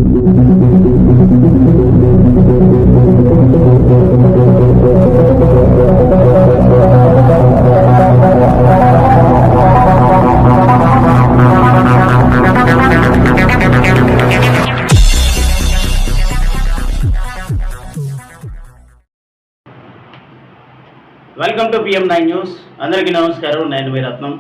Welcome to PM9 news. అందరికీ నమస్కారం. నేను మీ రత్నం.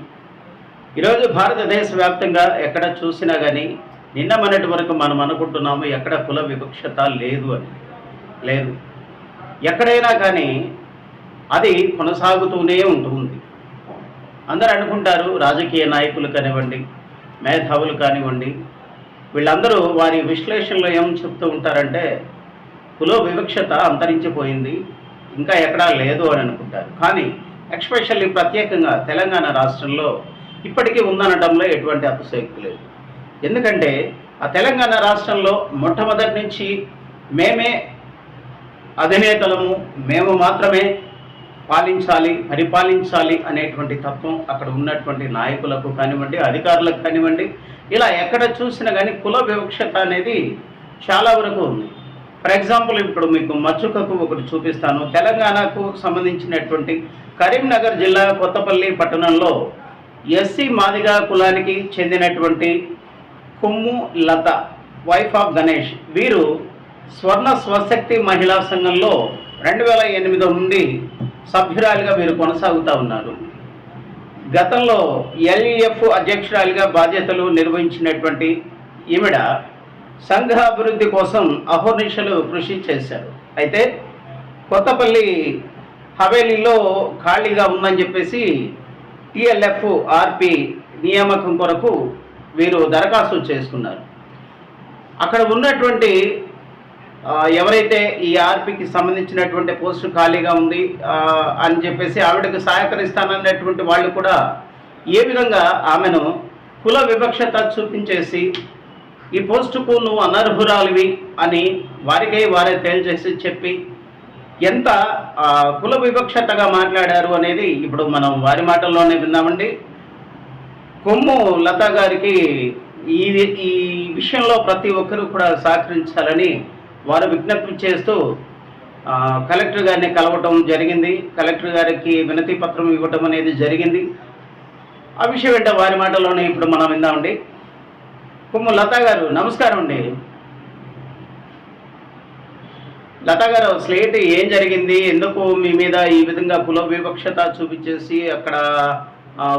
ఈరోజు భారతదేశ వ్యాప్తంగా ఎక్కడ చూసినా కానీ నిన్న మొన్నటి వరకు మనం అనుకుంటున్నాము ఎక్కడ కుల వివక్షత లేదు అని. లేదు, ఎక్కడైనా కానీ అది కొనసాగుతూనే ఉంటుంది. అందరూ అనుకుంటారు, రాజకీయ నాయకులు కానివ్వండి, మేధావులు కానివ్వండి, వీళ్ళందరూ వారి విశ్లేషణలో ఏం చెప్తూ ఉంటారంటే కుల వివక్షత అంతరించిపోయింది, ఇంకా ఎక్కడా లేదు అని అనుకుంటారు. కానీ ఎక్స్పెషల్లీ ప్రత్యేకంగా తెలంగాణ రాష్ట్రంలో ఇప్పటికీ ఉందనడంలో ఎటువంటి అతిశయోక్తి లేదు. ఎందుకంటే ఆ తెలంగాణ రాష్ట్రంలో మొట్టమొదటి నుంచి మేమే అధినేతలము, మేము మాత్రమే పరిపాలించాలి అనేటువంటి తత్వం అక్కడ ఉన్నటువంటి నాయకులకు కానివ్వండి, అధికారులకు కానివ్వండి, ఇలా ఎక్కడ చూసినా కానీ కుల వివక్షత అనేది చాలా వరకు ఉంది. ఫర్ ఎగ్జాంపుల్ ఇప్పుడు మీకు మచ్చుకకు ఒకటి చూపిస్తాను. తెలంగాణకు సంబంధించినటువంటి కరీంనగర్ జిల్లా కొత్తపల్లి పట్టణంలో ఎస్సీ మాదిగా కులానికి చెందినటువంటి కొమ్ము లత, వైఫ్ ఆఫ్ గణేష్, వీరు స్వర్ణ స్వశక్తి మహిళా సంఘంలో 2008 నుండి సభ్యురాలిగా వీరు కొనసాగుతూ ఉన్నారు. గతంలో LEF అధ్యక్షురాలిగా బాధ్యతలు నిర్వహించినటువంటి ఈవిడ సంఘ అభివృద్ధి కోసం అహర్నిశలు కృషి చేశారు. అయితే కొత్తపల్లి హవేలీలో ఖాళీగా ఉందని చెప్పేసి TLF RP నియామకం కొరకు వీరు దరఖాస్తు చేసుకున్నారు. అక్కడ ఉన్నటువంటి ఎవరైతే ఈ ఆర్పీకి సంబంధించినటువంటి పోస్టు ఖాళీగా ఉంది అని చెప్పేసి ఆవిడకు సహకరిస్తానన్నటువంటి వాళ్ళు కూడా ఏ విధంగా ఆమెను కుల వివక్షత చూపించేసి ఈ పోస్టుకు నువ్వు అనర్హురాలివి అని వారే తేల్చేసి చెప్పి ఎంత కుల వివక్షతగా మాట్లాడారు అనేది ఇప్పుడు మనం వారి మాటల్లోనే విన్నామండి. కొమ్ము లత గారికి ఈ విషయంలో ప్రతి ఒక్కరూ కూడా సహకరించాలని వారు విజ్ఞప్తి చేస్తూ కలెక్టర్ గారిని కలవటం జరిగింది. కలెక్టర్ గారికి వినతి పత్రం ఇవ్వటం అనేది జరిగింది. ఆ విషయం ఏంటో వారి మాటల్లోనే ఇప్పుడు మనం విందామండి. కొమ్ము లత గారు, నమస్కారం అండి. లత గారు, స్లేట్ ఏం జరిగింది, ఎందుకు మీ మీద ఈ విధంగా కుల వివక్షత చూపించేసి అక్కడ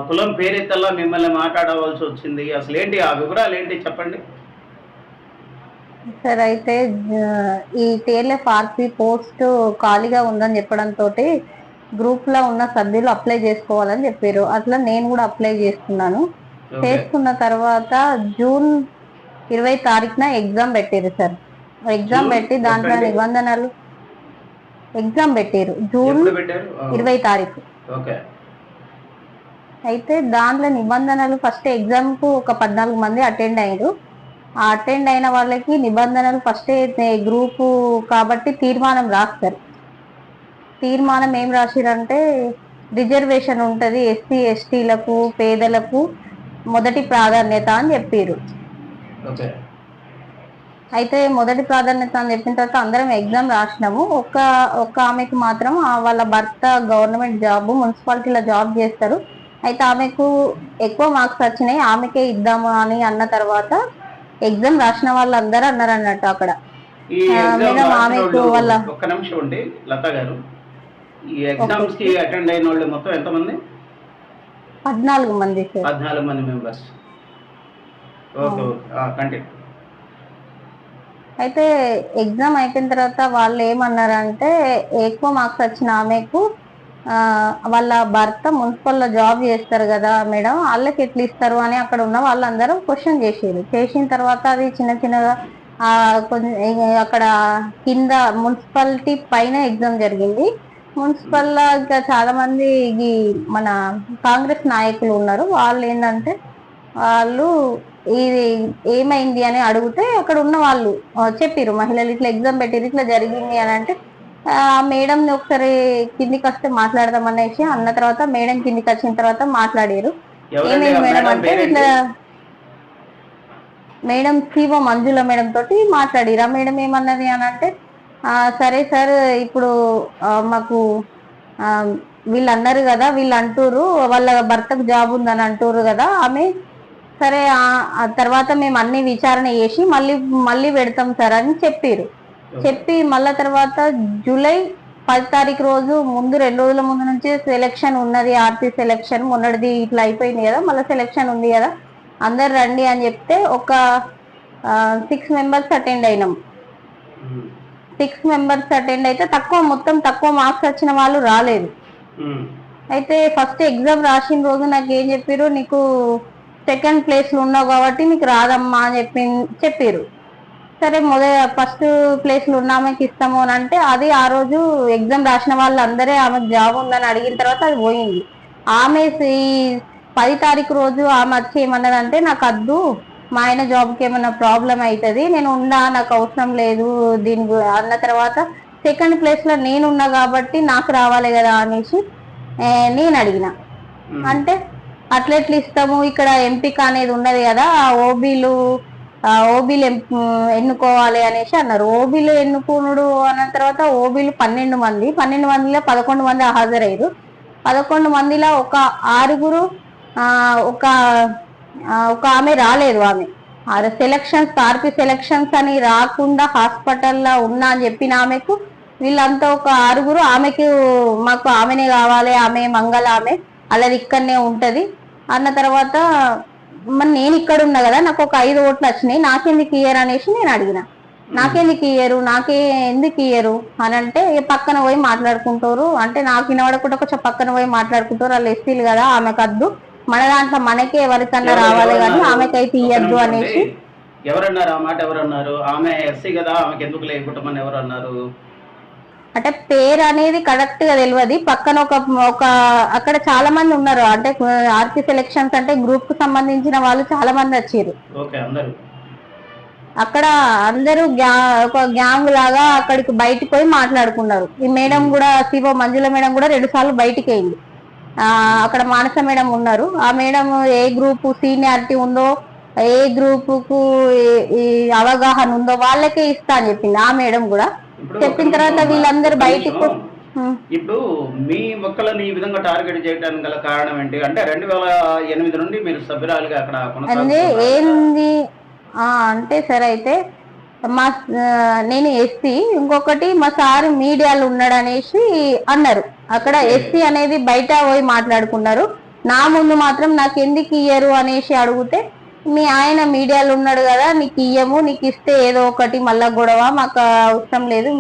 కులం పేరెత్తల్లా మిమ్మల్ని మాట్లాడవలసి వచ్చింది, అసలు ఏంటి ఆ వివరాలు ఏంటి చెప్పండి. సార్, అయితే ఈ TLF RP పోస్ట్ ఖాళీగా ఉందని చెప్పడంతో గ్రూప్ లో ఉన్న సభ్యులు అప్లై చేసుకోవాలని చెప్పారు. అట్లా నేను కూడా అప్లై చేసుకున్నాను. చేసుకున్న తర్వాత జూన్ 20 తారీఖున ఎగ్జామ్ పెట్టారు సార్. ఎగ్జామ్ పెట్టి దాంట్లో నిబంధనలు ఎగ్జామ్ పెట్టారు జూన్ 20 తారీఖు. అయితే దాంట్లో నిబంధనలు ఫస్ట్ ఎగ్జామ్ కు ఒక 14 మంది అటెండ్ అయ్యారు. ఆ అటెండ్ అయిన వాళ్ళకి నిబంధనలు ఫస్ట్ గ్రూపు కాబట్టి తీర్మానం రాస్తారు. తీర్మానం ఏం రాసిరంటే రిజర్వేషన్ ఉంటుంది, SC STలకు పేదలకు మొదటి ప్రాధాన్యత అని చెప్పారు. అయితే మొదటి ప్రాధాన్యత అని చెప్పిన తర్వాత అందరం ఎగ్జామ్ రాసినాము. ఒక్క ఆమెకు మాత్రం వాళ్ళ భర్త గవర్నమెంట్ జాబ్, మున్సిపాలిటీలో జాబ్ చేస్తారు. అయితే ఆమెకు ఎక్కువ మార్క్స్ వచ్చినాయి, ఆమెకే ఇద్దాము అని అన్న తర్వాత ఎగ్జామ్ రాసిన వాళ్ళందరూ అన్నారు అన్నట్టు అక్కడ. మేడం ఆమెకు వాళ్ళ ఒక్క నిమిషం అండి లత గారు, ఈ ఎగ్జామ్స్ కి అటెండ్ అయిన వాళ్ళు మొత్తం ఎంతమంది? 14 మంది సార్. 14 మంది మెంబర్స్. Okay, continue. అయితే ఎగ్జామ్ అయిపోయిన తర్వాత వాళ్ళు ఏమన్నారంటే ఎక్కువ మార్క్స్ వచ్చిన ఆమెకు వాళ్ళ భర్త మున్సిపల్లో జాబ్ చేస్తారు కదా మేడం, వాళ్ళకి ఎట్లా ఇస్తారు అని అక్కడ ఉన్న వాళ్ళందరూ క్వశ్చన్ చేసారు. చేసిన తర్వాత అది చిన్నగా కొంచెం అక్కడ కింద మున్సిపాలిటీ పైన ఎగ్జామ్ జరిగింది. మున్సిపల్లో ఇంకా చాలా మంది మన కాంగ్రెస్ నాయకులు ఉన్నారు. వాళ్ళు ఏంటంటే వాళ్ళు ఇది ఏమైంది అని అడిగితే అక్కడ ఉన్న వాళ్ళు చెప్పారు, మహిళలు ఇట్లా ఎగ్జామ్ పెట్టారు, ఇట్లా జరిగింది అని అంటే మేడం ఒకసారి కిందికి వస్తే మాట్లాడదాం అనేసి అన్న తర్వాత మేడం కిందికి వచ్చిన తర్వాత మాట్లాడారు. ఏమైంది మేడం అంటే ఇట్లా మేడం సిఓ మంజుల మేడం తోటి మాట్లాడిరా. మేడం ఏమన్నది అని అంటే, సరే సార్ ఇప్పుడు మాకు ఆ, వీళ్ళు అన్నారు కదా, వీళ్ళు అంటూరు వాళ్ళ భర్తకు జాబ్ ఉందని అంటూరు కదా ఆమె, సరే ఆ తర్వాత మేము అన్ని విచారణ చేసి మళ్ళీ మళ్ళీ పెడతాం సార్ అని చెప్పారు. చెప్పి మళ్ళా తర్వాత జూలై 10 తారీఖు రోజు ముందు 2 రోజుల ముందు నుంచి సెలక్షన్ ఉన్నది, ఆర్సీ సెలక్షన్ మొన్నటిది ఇట్లా అయిపోయింది కదా, మళ్ళీ సెలక్షన్ ఉంది కదా, అందరు రండి అని చెప్తే ఒక 6 మెంబర్స్ అటెండ్ అయినాం. 6 మెంబర్స్ అటెండ్ అయితే మొత్తం తక్కువ మార్క్స్ వచ్చిన వాళ్ళు రాలేదు. అయితే ఫస్ట్ ఎగ్జామ్ రాసిన రోజు నాకు ఏం చెప్పారు, నీకు సెకండ్ ప్లేస్ లో ఉన్నావు కాబట్టి నీకు రాదమ్మా అని చెప్పారు. సరే ఫస్ట్ ప్లేస్ లో ఉన్న ఆమెకి ఇస్తాము అని అంటే, అది ఆ రోజు ఎగ్జామ్ రాసిన వాళ్ళు అందరే ఆమెకు జాబ్ ఉందని అడిగిన తర్వాత అది పోయింది. ఆమె ఈ 10 తారీఖు రోజు ఆమె వచ్చి ఏమన్నదంటే, నాకు వద్దు, మా ఆయన జాబ్కి ఏమైనా ప్రాబ్లం అవుతుంది, నేను ఉన్నా, నాకు అవసరం లేదు దీని అన్న తర్వాత సెకండ్ ప్లేస్ లో నేనున్నా కాబట్టి నాకు రావాలి కదా అనేసి నేను అడిగిన. అంటే అట్లెట్లు ఇస్తాము, ఇక్కడ ఎంపిక అనేది ఉన్నది కదా, ఓబీలు ఎన్నుకోవాలి అనేసి అన్నారు. ఓబీలు ఎన్నుకున్నాడు అన్న తర్వాత ఓబీలు 12 మంది, 12 మందిలో 11 మంది హాజరయ్యారు. 11 మందిలో ఒక 6గురు ఒక ఆమె రాలేదు. ఆమె సెలక్షన్స్ ఆర్పి సెలక్షన్స్ అని రాకుండా హాస్పిటల్లో ఉన్నా అని చెప్పిన ఆమెకు వీళ్ళంతా ఒక 6గురు ఆమెకు మాకు ఆమెనే కావాలి, ఆమె మంగళ ఆమె అలాది ఇక్కడనే ఉంటది అన్న తర్వాత, మరి నేను ఇక్కడ ఉన్నా కదా, నాకు ఒక 5 ఓట్లు వచ్చినాయి, నాకెందుకు ఇయ్యరు అనేసి నేను అడిగిన. నాకెందుకు ఇయ్యరు, ఎందుకు ఇయ్యరు అని అంటే, పక్కన పోయి మాట్లాడుకుంటారు అంటే, నాకు వినబడకుండా కొంచెం పక్కన పోయి మాట్లాడుకుంటారు, వాళ్ళు ఎస్సీలు కదా, ఆమెకు వద్దు, మన దాంట్లో మనకే ఎవరికన్నా రావాలి కానీ ఆమెకైతే ఇయ్యద్దు అనేసి. ఎవరన్నారు ఆ మాట? ఎవరన్నారు? ఆమె ఎస్సీ కదా, ఆమెకి ఎందుకు లేకుంటామని ఎవరు అన్నారు? అంటే పేరు అనేది కరెక్ట్ గా తెలియదు. పక్కన ఒక అక్కడ చాలా మంది ఉన్నారు, అంటే ఆర్పీ సెలక్షన్స్ అంటే గ్రూప్ కు సంబంధించిన వాళ్ళు చాలా మంది వచ్చారు. అక్కడ అందరూ ఒక గ్యాంగ్ లాగా అక్కడికి బయటికి పోయి మాట్లాడుకున్నారు. ఈ మేడం కూడా, సిఓ మంజుల మేడం కూడా 2 సార్లు బయటికి అయింది. అక్కడ మానస మేడం ఉన్నారు. ఆ మేడం ఏ గ్రూప్ సీనియారిటీ ఉందో, ఏ గ్రూప్ కు ఈ అవగాహన ఉందో వాళ్ళకే ఇస్తా అని చెప్పింది. ఆ మేడం కూడా చెప్పిన తర్వాత వీళ్ళందరూ బయటికి. ఇప్పుడు మీ ఒక్కలని ఈ విధంగా టార్గెట్ చేయడానికి గల కారణం ఏంటి? అంటే 2008 నుండి మీరు సభ్యురాలుగా అక్కడ ఏంది అంటే, సరే అయితే నేను ఎస్సీ, ఇంకొకటి మా సార్ మీడియాలో ఉన్నాడు అనేసి అన్నారు. అక్కడ ఎస్సీ అనేది బయట పోయి మాట్లాడుకున్నారు. నా ముందు మాత్రం నాకు ఎందుకు ఇయ్యరు అనేసి అడిగితే, మీ ఆయన మీడియాలో ఉన్నాడు కదా, నీకు ఇయ్యము, నీకు ఇస్తే ఏదో ఒకటి మళ్ళా గొడవ, మాకు అవసరం లేదు,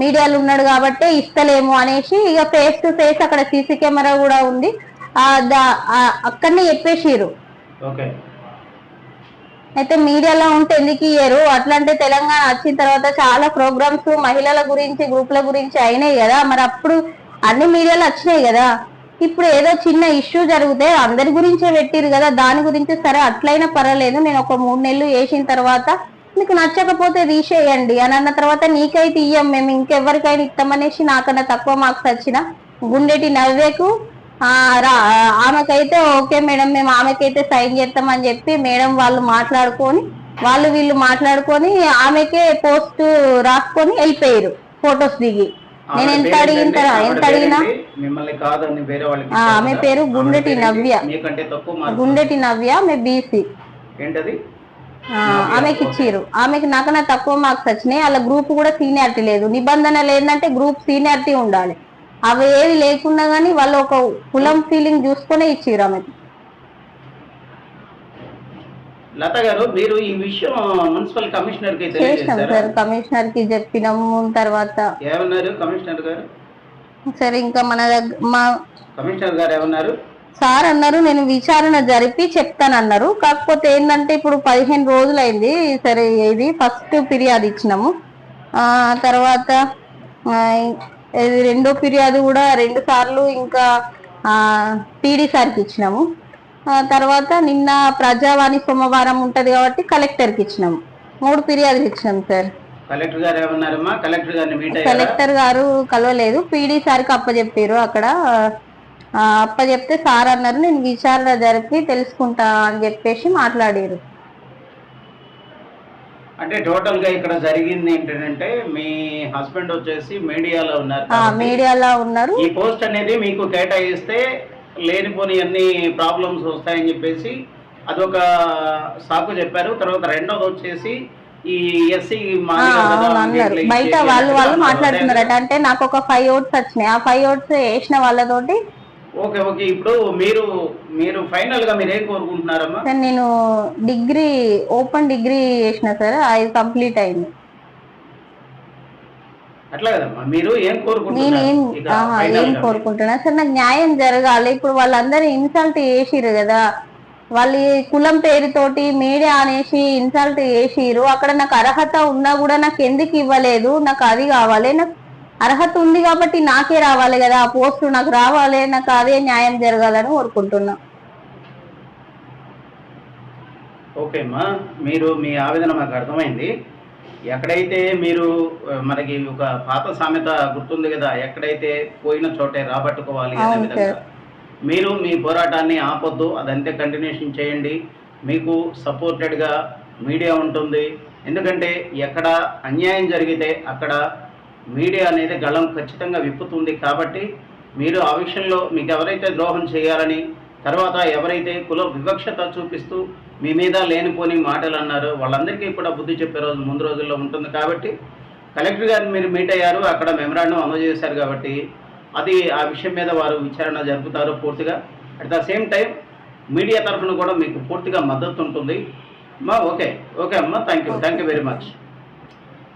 మీడియాలో ఉన్నాడు కాబట్టి ఇస్తలేము అనేసి ఇక ఫేస్ టు ఫేస్ అక్కడ సీసీ కెమెరా కూడా ఉంది అక్కడనే చెప్పేసిరు. అయితే మీడియాలో ఉంటే ఎందుకు ఇయ్యరు, అట్లంటే తెలంగాణ వచ్చిన తర్వాత చాలా ప్రోగ్రామ్స్ మహిళల గురించి గ్రూపుల గురించి అయినాయి కదా, మరి అప్పుడు అన్ని మీడియాలో వచ్చినాయి కదా, ఇప్పుడు ఏదో చిన్న ఇష్యూ జరిగితే అందరి గురించే పెట్టిరు కదా, దాని గురించి సరే అట్లయినా పర్వాలేదు, నేను ఒక 3 నెలలు వేసిన తర్వాత మీకు నచ్చకపోతే తీసేయండి అని అన్న తర్వాత, నీకైతే ఇయ్యం, మేము ఇంకెవరికైనా ఇస్తామనేసి నాకన్నా తక్కువ మార్క్స్ వచ్చిన గుండెటి నవ్వేకు ఆమెకైతే ఓకే మేడం, మేము ఆమెకైతే సైన్ చేస్తామని చెప్పి మేడం వాళ్ళు మాట్లాడుకొని వీళ్ళు మాట్లాడుకొని ఆమెకే పోస్ట్ రాసుకొని వెళ్ళిపోయారు ఫొటోస్ దిగి. నేను ఎంత అడిగినా ఆమె పేరు గుండెటి నవ్య, ఆమె బీసీ. ఆమెకి ఇచ్చిర్రు. ఆమెకి నాకన్నా తక్కువ మార్క్స్ వచ్చినాయి. అలా గ్రూప్ కూడా సీనియారిటీ లేదు, నిబంధనలు ఏంటంటే గ్రూప్ సీనియారిటీ ఉండాలి, అవి ఏవి లేకున్నా గానీ వాళ్ళు ఒక కులం ఫీలింగ్ చూసుకునే ఇచ్చిర్రు ఆమెకి. లత గారు, మీరు ఈ విషయం మున్సిపల్ కమిషనర్ కి చేసినాం సార్, కమిషనర్ కి చెప్పినాము. తర్వాత ఏమన్నారు కమిషనర్ గారు? సరే ఇంకా మా కమిషనర్ గారు ఏమన్నారు? సార్ అన్నారు, నేను విచారణ జరిపి చెప్తానన్నారు. కాకపోతే ఏంటంటే ఇప్పుడు 15 రోజులైంది. సరే, ఇది ఫస్ట్ ఫిర్యాదు ఇచ్చినాము, తర్వాత రెండో ఫిర్యాదు కూడా 2 సార్లు ఇంకా పీడీ సార్కి ఇచ్చినాము. తర్వాత నిన్న ప్రజావాణి సోమవారం ఉంటది కాబట్టి కలెక్టర్కి ఇచ్చినాము. 3 ఫిర్యాదులు ఇచ్చినాం సార్. కలెక్టర్ గారు ఏమన్నారమ్మా? కలెక్టర్ గారు కలవలేదు, పీడీ సార్కి అప్పచెప్పారు. అక్కడ అప్పచెప్తే సార్ అన్నారు, నేను విచారణ జరిపి తెలుసుకుంటా అని చెప్పేసి మాట్లాడారు. అంటే టోటల్ గా ఇక్కడ జరిగింది ఏంటంటే మీ హస్బెండ్ వచ్చేసి మీడియాలో ఉన్నారు కాబట్టి మీడియాలో ఉన్నారు. ఈ పోస్ట్ అనేది మీకు కేటాయిస్తే లేనిపోని అన్ని ప్రాబ్లమ్స్ వస్తాయని చెప్పేసి అదొక సాకు చెప్పారు. తర్వాత రెండోది వచ్చేసి ఈ ఎస్సీ అన్నారు బయట వాళ్ళు మాట్లాడుతున్నారట. అంటే నాకు ఒక 5 ఓట్స్ వచ్చినాయి. ఆ 5 ఓట్స్ వేసిన వాళ్ళతోటి. Okay okay. ఇప్పుడు మీరు ఫైనల్ గా మీరు ఏం కోరుకుంటున్నారమ్మా? సార్ నేను ఓపెన్ డిగ్రీ చేసిన సార్, అది కంప్లీట్ అయింది. అట్లా కదమ్మా, మీరు ఏం నేను కోరుకుంటున్నారు? ఏం కోరుకుంటున్నా సార్, నాకు న్యాయం జరగాలి. ఇప్పుడు వాళ్ళందరూ ఇన్సల్ట్ చేసిరు కదా, వాళ్ళు కులం పేరుతోటి మీడియా అనేసి ఇన్సల్ట్ చేసిరు. అక్కడ నాకు అర్హత ఉన్నా కూడా నాకు ఎందుకు ఇవ్వలేదు? నాకు అది కావాలి. నాకు అర్హత ఉంది కాబట్టి నాకే రావాలి కదా ఆ పోస్ట్, నాకు రావాలి. నాకు అదే న్యాయం జరగాలని కోరుకుంటున్నా. ఓకే అమ్మా, మీరు మీ ఆవేదన మాకు అర్థమైంది. ఎక్కడైతే మీరు మనకి ఒక పాత సామెత గుర్తుంది కదా, ఎక్కడైతే పోయిన చోటే రాబట్టుకోవాలి అనే విధంగా మీరు మీ పోరాటాన్ని ఆపొద్దు, అదంతే కంటిన్యూషన్ చేయండి. మీకు సపోర్టెడ్గా మీడియా ఉంటుంది. ఎందుకంటే ఎక్కడ అన్యాయం జరిగితే అక్కడ మీడియా అనేది గళం ఖచ్చితంగా విప్పుతుంది. కాబట్టి మీరు ఆ విషయంలో మీకు ఎవరైతే ద్రోహం చేయాలని, తర్వాత ఎవరైతే కుల వివక్షత చూపిస్తూ మీ మీద లేనిపోని మాటలు అన్నారో వాళ్ళందరికీ కూడా బుద్ధి చెప్పే రోజు ముందు రోజుల్లో ఉంటుంది. కాబట్టి కలెక్టర్ గారిని మీరు మీట్ అయ్యారు, అక్కడ మెమరాండం అమలు చేశారు. కాబట్టి అది ఆ విషయం మీద వారు విచారణ జరుపుతారు పూర్తిగా. At the same time media తరఫున కూడా మీకు పూర్తిగా మద్దతు ఉంటుంది అమ్మా. ఓకే ఓకే అమ్మా, థ్యాంక్ యూ వెరీ మచ్.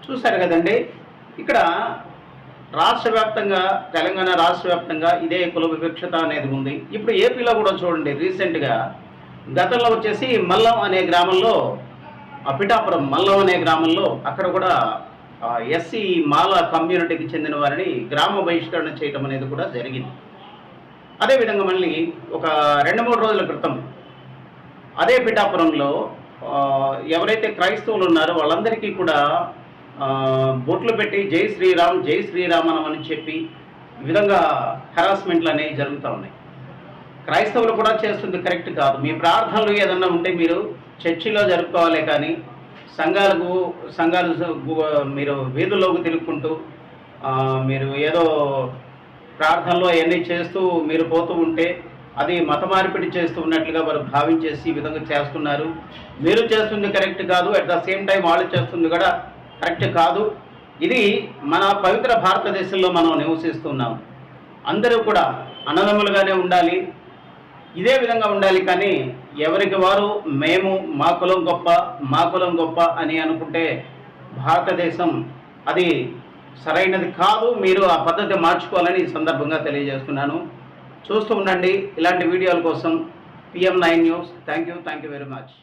చూశారు కదండి, ఇక్కడ రాష్ట్ర వ్యాప్తంగా, తెలంగాణ రాష్ట్ర వ్యాప్తంగా ఇదే కుల వివక్షత అనేది ఉంది. ఇప్పుడు ఏపీలో కూడా చూడండి, రీసెంట్గా గతంలో వచ్చేసి మల్లం అనే గ్రామంలో, పిఠాపురం మల్లం అనే గ్రామంలో అక్కడ కూడా ఎస్సీ మాల కమ్యూనిటీకి చెందిన వారిని గ్రామ బహిష్కరణ చేయటం అనేది కూడా జరిగింది. అదేవిధంగా మళ్ళీ ఒక 2-3 రోజుల క్రితం అదే పిఠాపురంలో ఎవరైతే క్రైస్తవులు ఉన్నారో వాళ్ళందరికీ కూడా బొట్లు పెట్టి జై శ్రీరామ్ జై శ్రీరామనం అని చెప్పి ఈ విధంగా హెరాస్మెంట్లు అనేవి జరుగుతూ ఉన్నాయి. క్రైస్తవులు కూడా చేస్తుంది కరెక్ట్ కాదు. మీ ప్రార్థనలు ఏదన్నా ఉంటే మీరు చర్చిలో జరుపుకోవాలి, కానీ సంఘాలు మీరు వీధుల్లోకి తిరుగుకుంటూ మీరు ఏదో ప్రార్థనలో అవన్నీ చేస్తూ మీరు పోతూ ఉంటే అది మత మార్పిడి చేస్తూ ఉన్నట్లుగా వారు భావించేసి ఈ విధంగా చేస్తున్నారు. మీరు చేస్తుంది కరెక్ట్ కాదు, అట్ ద సేమ్ టైం వాళ్ళు చేస్తుంది కూడా కరెక్ట్ కాదు. ఇది మన పవిత్ర భారతదేశంలో మనం నివసిస్తున్నాం. అందరూ కూడా అన్నదమ్ములుగానే ఉండాలి, ఇదే విధంగా ఉండాలి. కానీ ఎవరికి వారు మేము మా కులం గొప్ప అని అనుకుంటే భారతదేశం అది సరైనది కాదు. మీరు ఆ పద్ధతి మార్చుకోవాలని ఈ సందర్భంగా తెలియజేస్తున్నాను. చూస్తూ ఉండండి ఇలాంటి వీడియోల కోసం PM9 news. Thank you very much.